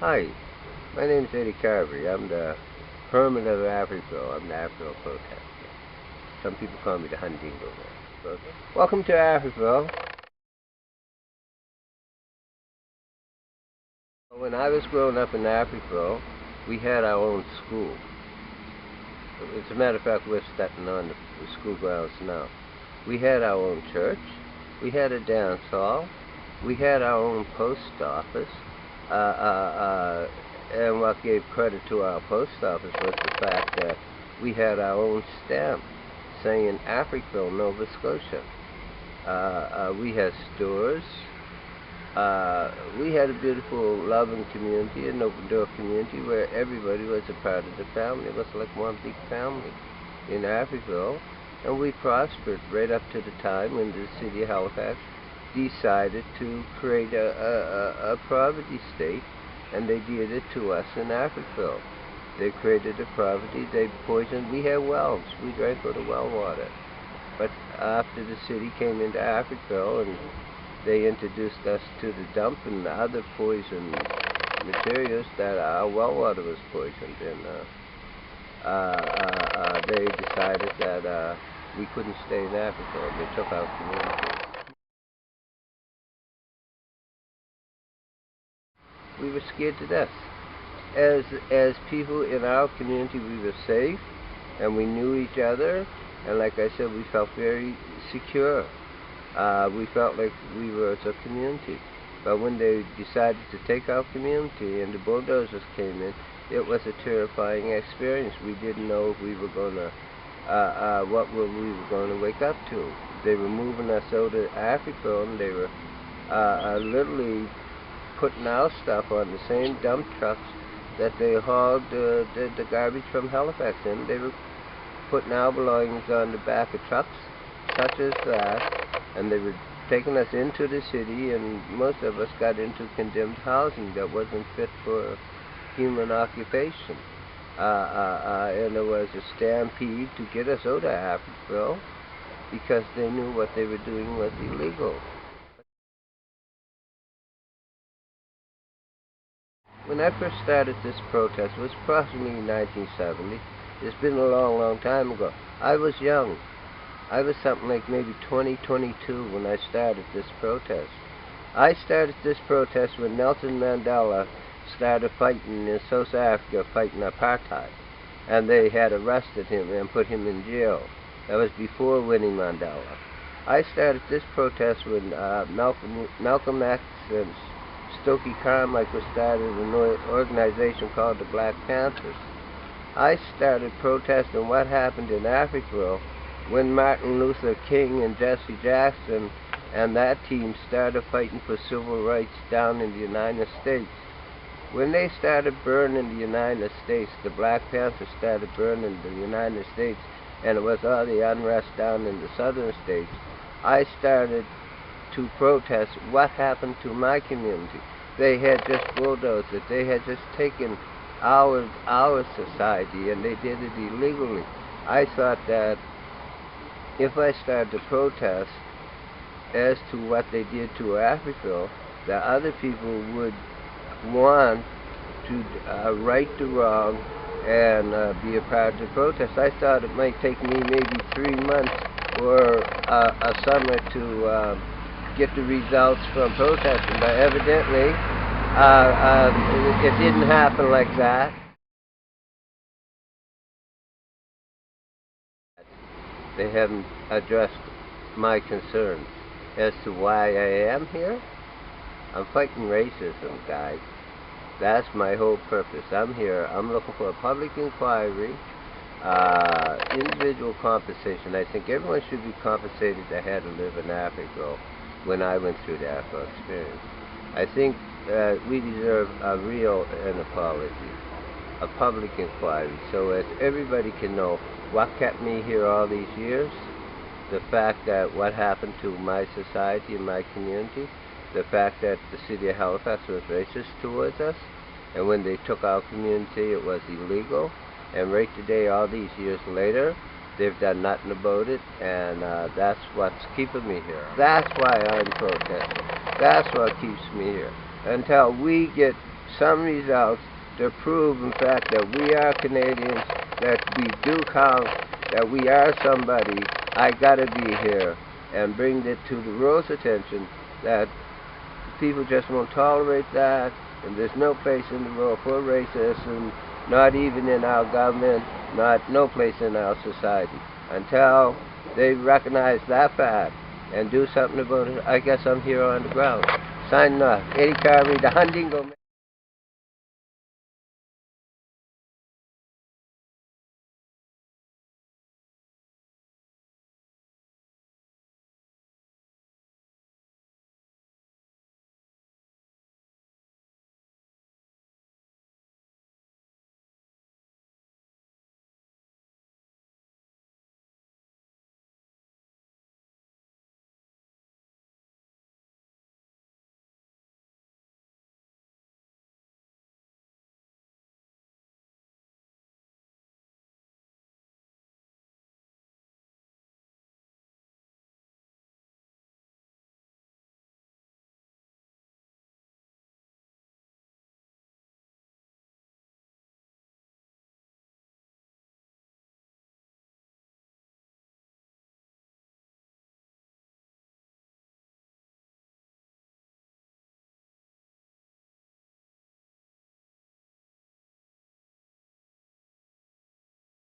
Hi, my name is Eddie Carvery. I'm the hermit of Africville. I'm the Africville protester. Some people call me the Hundingo. Welcome to Africville. When I was growing up in Africville, we had our own school. As a matter of fact, we're stepping on the school grounds now. We had our own church. We had a dance hall. We had our own post office. And what gave credit to our post office was the fact that we had our own stamp saying Africville, Nova Scotia. We had stores. We had a beautiful, loving community, an open-door community where everybody was a part of the family. It was like one big family in Africville. And we prospered right up to the time when the city of Halifax decided to create a poverty state, and they did it to us in Africville. They created a poverty, they poisoned, we had wells, we drank out of well water. But after the city came into Africville and they introduced us to the dump and other poison materials, that our well water was poisoned, and they decided that we couldn't stay in Africville. They took our community. We were scared to death. As people in our community, we were safe, and we knew each other, and like I said, we felt very secure. We felt like we were as a community. But when they decided to take our community and the bulldozers came in, it was a terrifying experience. We didn't know if we were going to, what we were going to wake up to. They were moving us out of Africa, and they were literally putting our stuff on the same dump trucks that they hauled the garbage from Halifax in. They were putting our belongings on the back of trucks such as that, and they were taking us into the city, and most of us got into condemned housing that wasn't fit for human occupation. And there was a stampede to get us out of Africville because they knew what they were doing was illegal. When I first started this protest, it was approximately 1970. It's been a long, long time ago. I was young. I was something like maybe 22 when I started this protest. I started this protest when Nelson Mandela started fighting in South Africa, fighting apartheid. And they had arrested him and put him in jail. That was before Winnie Mandela. I started this protest when Malcolm X and Stokely Carmichael started an organization called the Black Panthers. I started protesting what happened in Africville when Martin Luther King and Jesse Jackson and that team started fighting for civil rights down in the United States. When they started burning the United States, the Black Panthers started burning the United States, and it was all the unrest down in the southern states, I started to protest what happened to my community. They had just bulldozed it. They had just taken our society, and they did it illegally. I thought that if I started to protest as to what they did to Africville, that other people would want to right the wrong and be a part of the protest. I thought it might take me maybe 3 months or a summer to get the results from protesting, but evidently it didn't happen like that. They haven't addressed my concerns as to why I am here. I'm fighting racism, guys. That's my whole purpose. I'm here. I'm looking for a public inquiry, individual compensation. I think everyone should be compensated that had to live in Africville when I went through the Africville experience. I think we deserve a real apology, a public inquiry, so as everybody can know what kept me here all these years, the fact that what happened to my society and my community, the fact that the city of Halifax was racist towards us, and when they took our community it was illegal, and right today, all these years later, they've done nothing about it, and that's what's keeping me here. That's why I'm protesting. That's what keeps me here. Until we get some results to prove, in fact, that we are Canadians, that we do count, that we are somebody. I gotta be here and bring it to the world's attention that people just won't tolerate that, and there's no place in the world for racism, not even in our government, no place in our society. Until they recognize that fact and do something about it, I guess I'm here on the ground. Signing off. Eddie Carvery, the Hundingo.